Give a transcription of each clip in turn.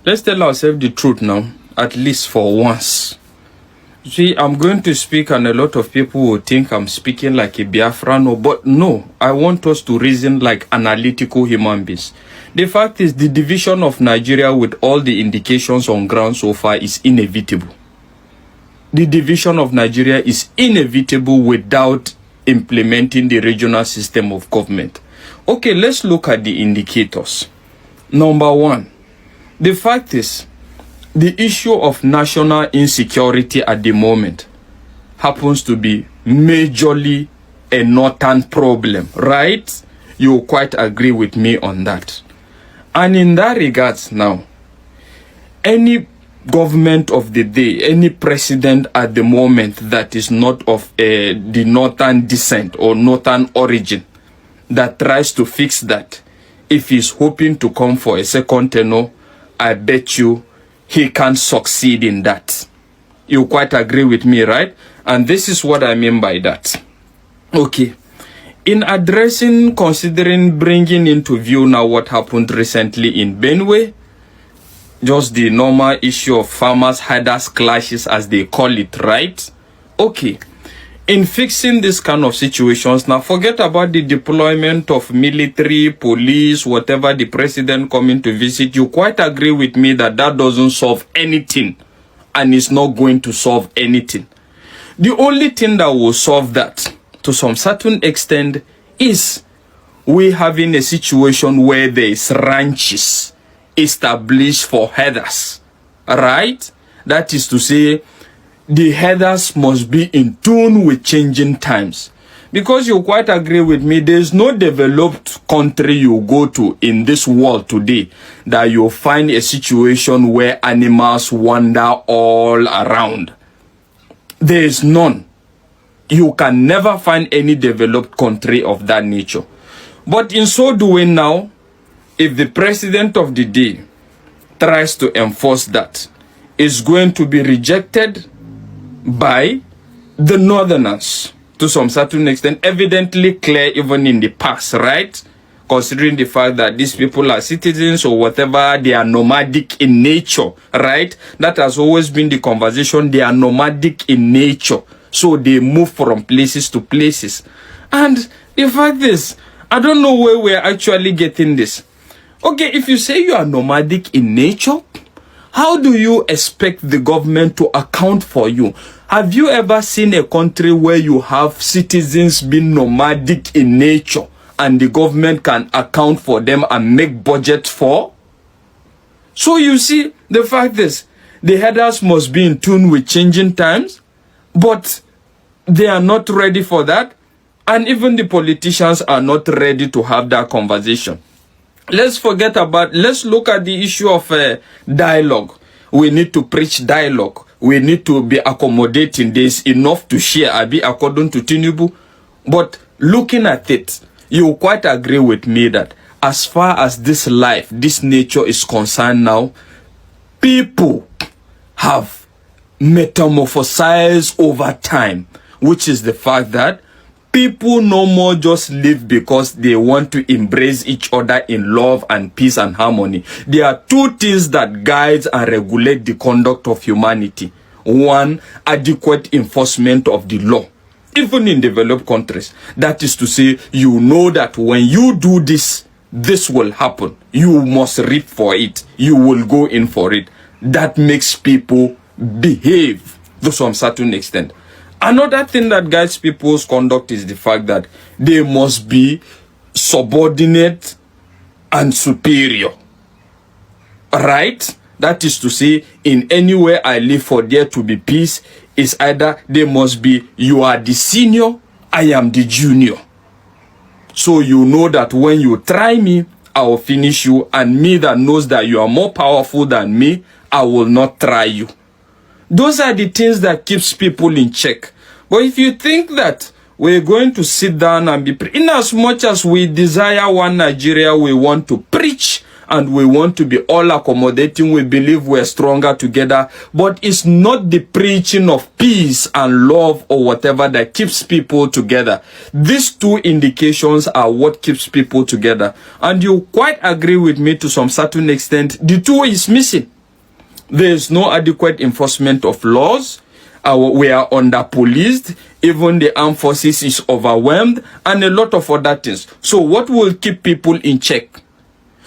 let's tell ourselves the truth now, at least for once. See, I'm going to speak and a lot of people will think I'm speaking like a Biafran, but no, I want us to reason like analytical human beings. The fact is the division of Nigeria with all the indications on ground so far is inevitable. The division of Nigeria is inevitable without implementing the regional system of government. Okay, let's look at the indicators. Number one, the fact is, the issue of national insecurity at the moment happens to be majorly a northern problem, right? You quite agree with me on that. And in that regards now, any government of the day, any president at the moment that is not of the northern descent or northern origin that tries to fix that, if he's hoping to come for a second tenure, I bet you he can't succeed in that. You quite agree with me, right? And this is what I mean by that. Okay. In addressing, considering bringing into view now what happened recently in Benue, just the normal issue of farmers herders clashes as they call it, right? Okay. In fixing this kind of situations, now forget about the deployment of military, police, whatever the president coming to visit. You quite agree with me that that doesn't solve anything and is not going to solve anything. The only thing that will solve that to some certain extent is we having a situation where there is ranches established for herders, right? That is to say, the herders must be in tune with changing times. Because you quite agree with me, there is no developed country you go to in this world today that you'll find a situation where animals wander all around. There is none. You can never find any developed country of that nature. But in so doing now, if the president of the day tries to enforce that, it's going to be rejected by the northerners to some certain extent, evidently clear even in the past, right? Considering the fact that these people are citizens or whatever, they are nomadic in nature, right? That has always been the conversation. They are nomadic in nature, so they move from places to places. And the fact is, I don't know where we're actually getting this. Okay, if you say you are nomadic in nature, how do you expect the government to account for you? Have you ever seen a country where you have citizens being nomadic in nature and the government can account for them and make budget for? So you see, the fact is, the herders must be in tune with changing times, but they are not ready for that. And even the politicians are not ready to have that conversation. Let's look at the issue of dialogue. We need to preach dialogue. We need to be accommodating. There's enough to share, according to Tinubu. But looking at it, you quite agree with me that as far as this life, this nature is concerned now, people have metamorphosized over time, which is the fact that people no more just live because they want to embrace each other in love and peace and harmony. There are two things that guide and regulate the conduct of humanity. One, adequate enforcement of the law. Even in developed countries. That is to say, you know that when you do this, this will happen. You must reap for it. You will go in for it. That makes people behave to some certain extent. Another thing that guides people's conduct is the fact that they must be subordinate and superior. Right? That is to say, in anywhere I live for there to be peace, is either they must be, you are the senior, I am the junior. So you know that when you try me, I will finish you, and me that knows that you are more powerful than me, I will not try you. Those are the things that keeps people in check. But if you think that we're going to sit down and be, in as much as we desire one Nigeria, we want to preach and we want to be all accommodating, we believe we're stronger together, but it's not the preaching of peace and love or whatever that keeps people together. These two indications are what keeps people together. And you quite agree with me to some certain extent, the two is missing. There is no adequate enforcement of laws. We are under-policed. Even the armed forces is overwhelmed, and a lot of other things. So what will keep people in check?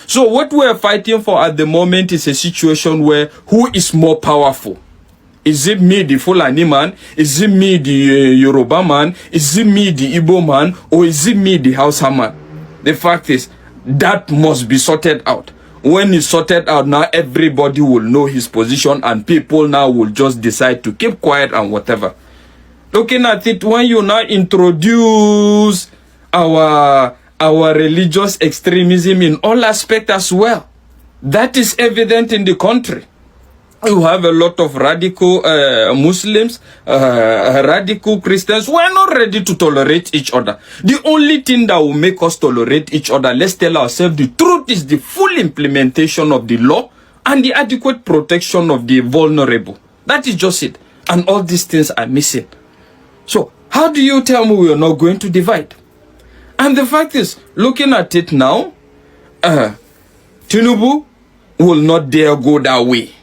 So what we are fighting for at the moment is a situation where who is more powerful? Is it me, the Fulani man? Is it me, the Yoruba man? Is it me, the Igbo man? Or is it me, the Hausa man? The fact is, that must be sorted out. When it's sorted out, now everybody will know his position, and people now will just decide to keep quiet and whatever. Looking at it, when you now introduce our religious extremism in all aspects as well, that is evident in the country. You have a lot of radical Muslims, radical Christians who are not ready to tolerate each other. The only thing that will make us tolerate each other, let's tell ourselves the truth, is the full implementation of the law and the adequate protection of the vulnerable. That is just it. And all these things are missing. So how do you tell me we are not going to divide? And the fact is, looking at it now, Tinubu will not dare go that way.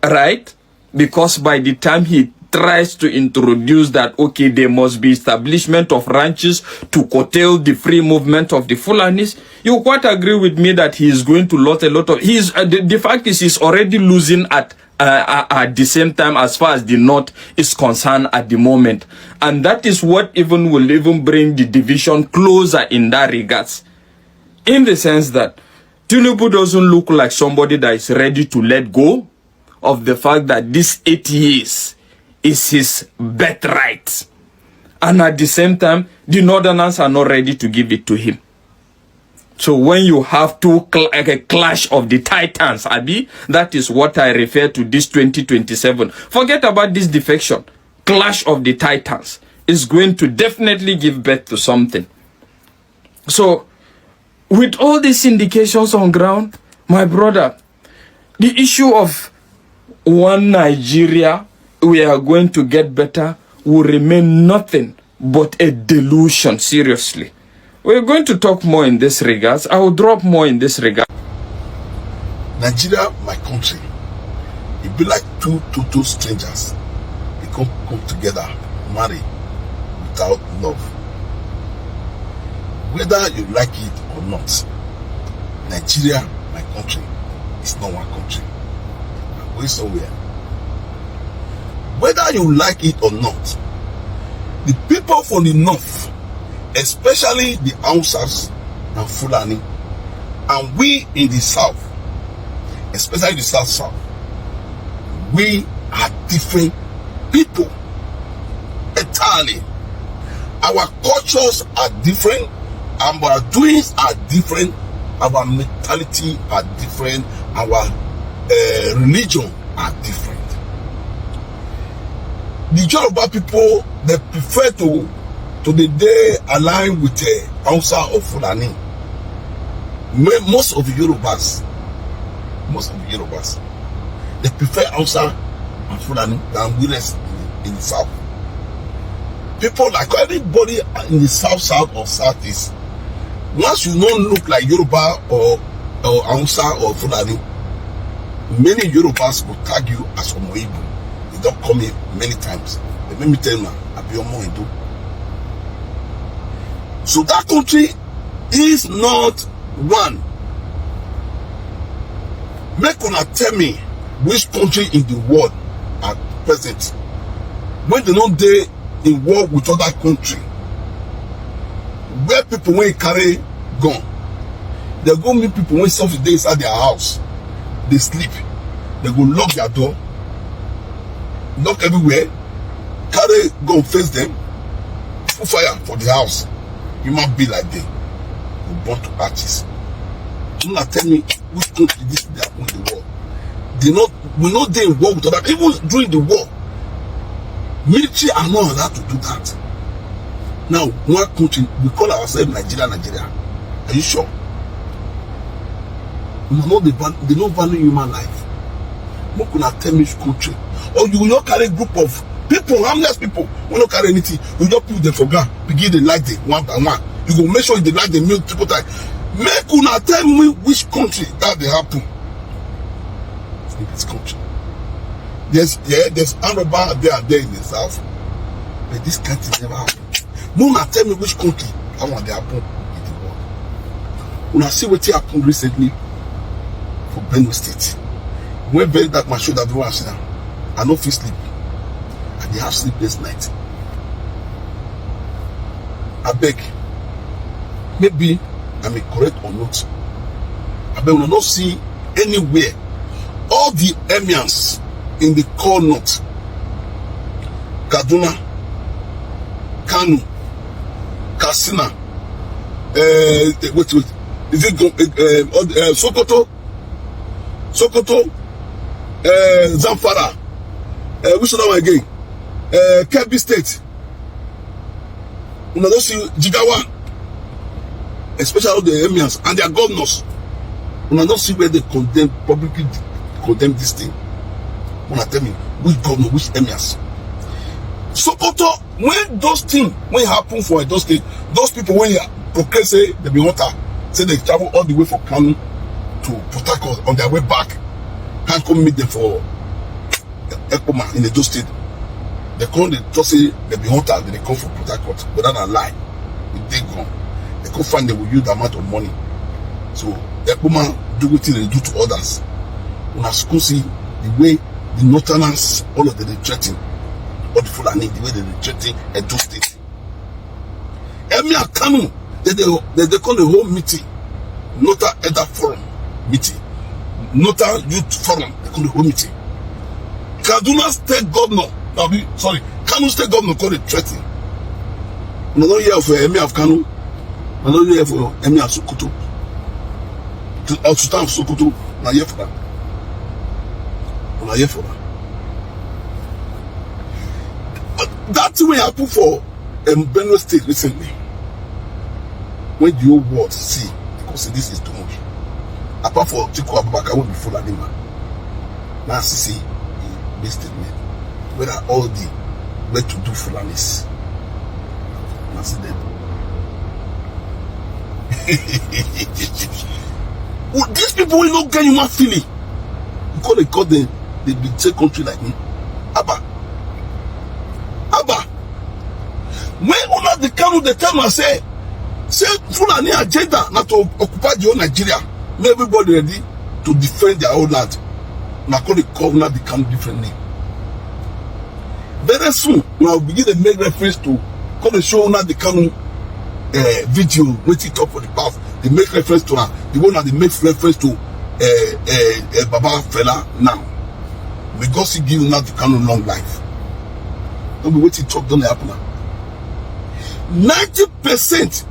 Right? Because by the time he tries to introduce that, okay, there must be establishment of ranches to curtail the free movement of the Fulanis, you quite agree with me that he is going to lose a lot of... the fact is, he's already losing at the same time as far as the North is concerned at the moment. And that is what will even bring the division closer in that regards. In the sense that Tinubu doesn't look like somebody that is ready to let go of the fact that this 8 years is his birthright. And at the same time, the Northerners are not ready to give it to him. So when you have a clash of the titans, Abi, that is what I refer to this 2027. Forget about this defection. Clash of the titans is going to definitely give birth to something. So, with all these indications on ground, my brother, the issue of one Nigeria, we are going to get better, will remain nothing but a delusion, seriously. We're going to talk more in this regards. I will drop more in this regard. Nigeria, my country, it be like two total strangers. They come together, marry without love. Whether you like it or not, Nigeria, my country, is not one country. Going somewhere. Whether you like it or not, the people from the north, especially the Hausas and Fulani, and we in the south, especially the south, we are different people entirely. Our cultures are different, our doings are different, our mentality are different, our religion are different. The Yoruba people, they prefer to the day align with Hausa or Fulani. Most of the Yorubas, they prefer Hausa and Fulani than we in the south. People like everybody in the south or southeast, once you don't look like Yoruba or Hausa or Fulani, many Yorubas will tag you as Omoibu. They don't call me many times. They make me tell them, I'll be Omoibu. So that country is not one. Make una tell me which country in the world at present, when they don't dey in war with other country, where people when carry gun, they go meet people when something dey inside their house. They sleep, they go lock their door, knock everywhere, carry gun face them, put fire for the house. Human be like them, go burn to ashes. Do not tell me which country this they happen in the war. We not dey in war with other. Even during the war, military are not allowed to do that. Now, one country, we call ourselves Nigeria. Are you sure? They don't value human life. What can I tell me which country? Or you will not carry a group of people, harmless people, will not carry anything. You just put them for ground, begin to like them one by one. You go make sure they like the milk people time. Make una tell me which country that they happen. In this country. there's Araba there and there in the south, but this country never happened. No one tell me which country I want to happen in the world. When I see what happened recently for Benue State, when very that my shoulder everyone sit down, I no fit sleep, and they have sleepless night. I beg, maybe I'm correct or not. I beg, we will not see anywhere all the emirs in the core north, Kaduna, Kano, Katsina, is it Sokoto, Zamfara, which other one again? Kebbi State. We don't see Jigawa, especially all the emirs and their governors. We don't see where they publicly condemn this thing. When I tell me which governor, which emirs. Sokoto, when those things when happen for those things, those people when you proclaim say they be water, say they travel all the way from Kano to Port Harcourt on their way back, can't come meet them for Ekpoma in the Edo State. They come, they just say they be water, then they come from Port Harcourt, but that's a lie. They gone. They come find they will use the amount of money. So Ekpoma do what they do to others. When I school see the way the northerners, all of them they threaten, all the Fulani, the way they threaten Edo State. Emir Kanu, they call the whole meeting, Nota Elder Forum meeting, Nota Youth Forum, they call the whole meeting. Kaduna State Governor, Kano State Governor called it threatening. I don't hear for Emir of Kano, I don't hear for Emir of Sokoto, Sultan of Sokoto, I hear for that. I hear for that. That's the way I put for Benue State recently. When the whole world see, because this is too much. Apart from Chico Abubakar will be full of them. Now see the statement. Where are all the way to do Fulanis? Now see them. Well, these people will not get human feeling. Because they call them the big country like me. Abba. When una the Kano the tell me say Fulani agenda not to occupy the whole Nigeria, make everybody ready to defend their own land. Now call the Kano the Kano different name. Very soon we will begin to make reference to call the show una the Kano video waiting talk for the past. They make reference to the one that they make reference to Baba Fela now. Because he give una the Kano long life. Don't be waiting talk don't happen now. 90%,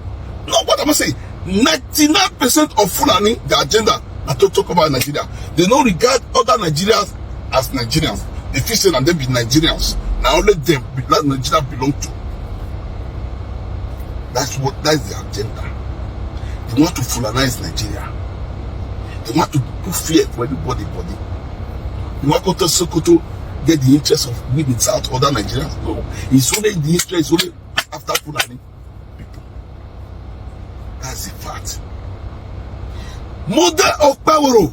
no, what am I saying? 99% of Fulani, the agenda that talk about Nigeria, they don't regard other Nigerians as Nigerians. They feel say that they be Nigerians. Now only them that Nigeria belong to. That's the agenda. They want to Fulanize Nigeria. They want to put fear for everybody. They want to Sokoto get the interest of winning South other Nigerians. No, it's only the interest only after Fulani people. That's the fact. Mode Okpeworo.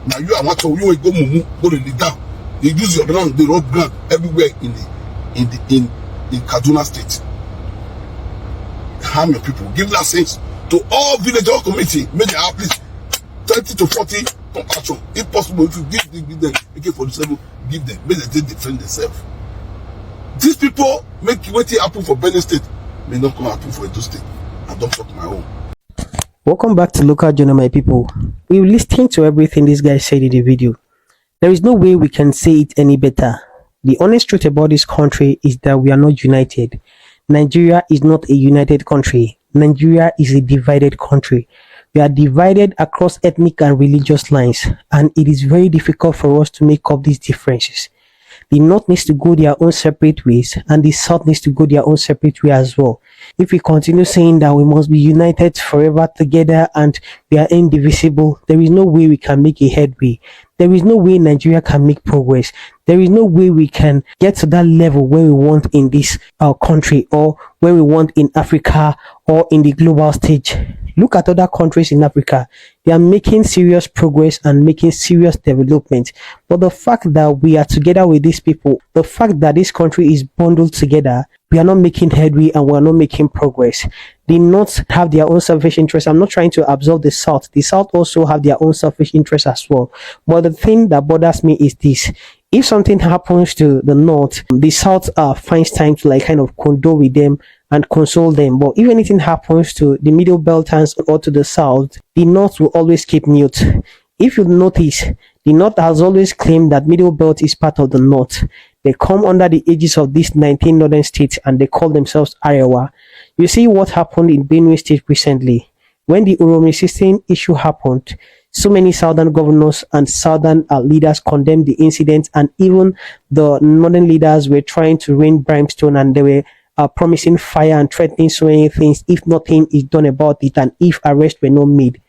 Now you are what you will go mumu, go to the down. They use your ground, the road ground everywhere in Kaduna State. Harm your people. Give license to all village committee. Make them at least 30 to 40 ton action. If possible, if you give them AK-47, give them. Make them defend themselves. These people make what happen for Benue State may not come happen for Edo State. I don't talk my own. Welcome back to Local Journal, my people. We listened to everything this guy said in the video. There is no way we can say it any better. The honest truth about this country is that we are not united. Nigeria is not a united country. Nigeria is a divided country. We are divided across ethnic and religious lines, and it is very difficult for us to make up these differences. The North needs to go their own separate ways, and the South needs to go their own separate way as well. If we continue saying that we must be united forever together and we are indivisible, there is no way we can make a headway. There is no way Nigeria can make progress. There is no way we can get to that level where we want in this country, or where we want in Africa, or in the global stage. Look at other countries in Africa. They are making serious progress and making serious development. But the fact that we are together with these people, the fact that this country is bundled together, we are not making headway and we are not making progress. The North have their own selfish interests. I'm not trying to absolve the South. The South also have their own selfish interests as well. But the thing that bothers me is this. If something happens to the North, the South finds time to kind of condole with them and console them. But if anything happens to the Middle Belters or to the South, the North will always keep mute. If you notice, the North has always claimed that Middle Belt is part of the North. They come under the aegis of these 19 northern states and they call themselves Arewa. You see what happened in Benue State recently. When the Uromi system issue happened, so many southern governors and southern leaders condemned the incident, and even the northern leaders were trying to rain brimstone and they were promising fire and threatening so many things if nothing is done about it and if arrests were not made.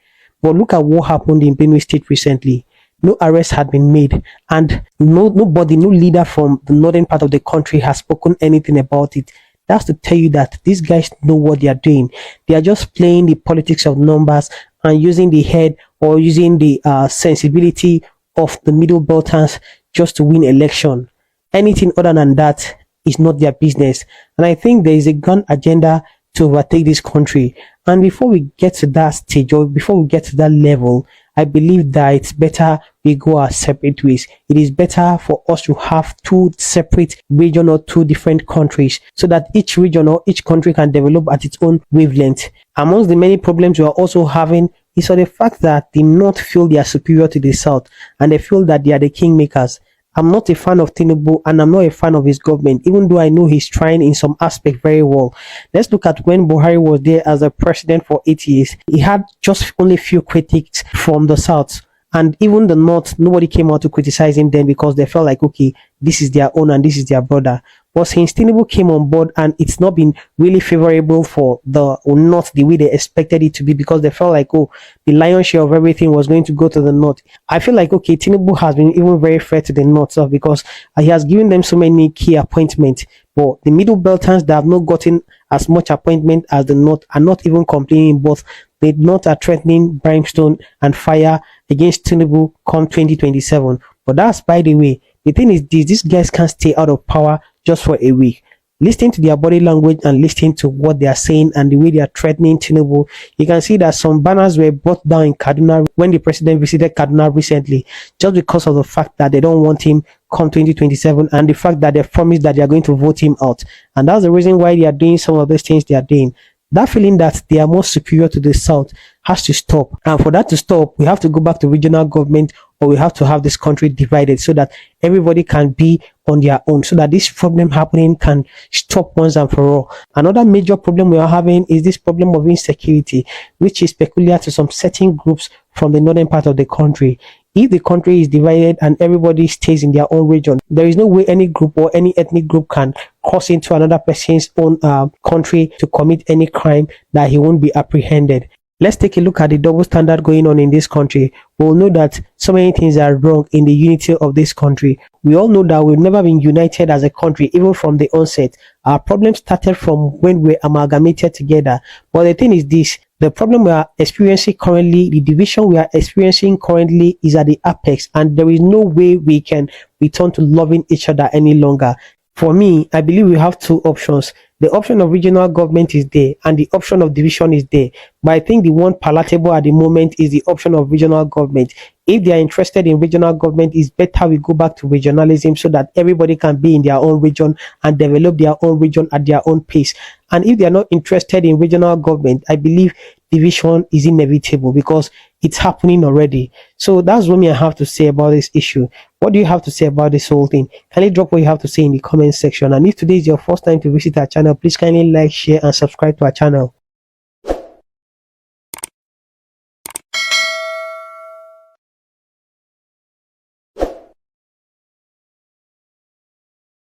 But look at what happened in Benue State recently. No arrests had been made, and nobody, no leader from the northern part of the country has spoken anything about it. That's to tell you that these guys know what they are doing. They are just playing the politics of numbers and using the head or using the sensibility of the Middle Belters just to win election. Anything other than that is not their business. And I think there is a gun agenda to overtake this country. And before we get to that stage, or before we get to that level, I believe that it's better we go our separate ways. It is better for us to have two separate regions or two different countries so that each region or each country can develop at its own wavelength. Amongst the many problems we are also having is the fact that the North feel they are superior to the South and they feel that they are the kingmakers. I'm not a fan of Tinubu and I'm not a fan of his government, even though I know he's trying in some aspect very well. Let's look at when Buhari was there as a president for 8 years. He had just only few critics from the South. And even the North, nobody came out to criticize him then because they felt like, okay, this is their own and this is their brother. But since Tinubu came on board and it's not been really favorable for the North the way they expected it to be because they felt like, oh, the lion's share of everything was going to go to the North. I feel like, okay, Tinubu has been even very fair to the North because he has given them so many key appointments. But the Middle Belters that have not gotten as much appointment as the North are not even complaining. Both the North are threatening brimstone and fire against Tinubu come 2027. But that's by the way. The thing is this, these guys can't stay out of power just for a week. Listening to their body language and listening to what they are saying and the way they are threatening Tinubu, you can see that some banners were brought down in Kaduna when the president visited Kaduna recently, just because of the fact that they don't want him come 2027 and the fact that they promised that they are going to vote him out. And that's the reason why they are doing some of these things they are doing. That feeling that they are more superior to the South has to stop. And for that to stop, we have to go back to regional government, or we have to have this country divided so that everybody can be on their own, so that this problem happening can stop once and for all. Another major problem we are having is this problem of insecurity, which is peculiar to some certain groups from the northern part of the country. If the country is divided and everybody stays in their own region, there is no way any group or any ethnic group can cross into another person's own country to commit any crime that he won't be apprehended. Let's take a look at the double standard going on in this country. We'll know that so many things are wrong in the unity of this country. We all know that we've never been united as a country, even from the onset. Our problem started from when we amalgamated together. But the thing is this, the problem we are experiencing currently, the division we are experiencing currently is at the apex, and there is no way we can return to loving each other any longer. For me, I believe we have two options. The option of regional government is there and the option of division is there. But I think the one palatable at the moment is the option of regional government. If they are interested in regional government, it's better we go back to regionalism so that everybody can be in their own region and develop their own region at their own pace. And if they are not interested in regional government, I believe division is inevitable because it's happening already. So that's what I have to say about this issue. What do you have to say about this whole thing? Kindly drop what you have to say in the comment section. And if today is your first time to visit our channel, please kindly like, share and subscribe to our channel.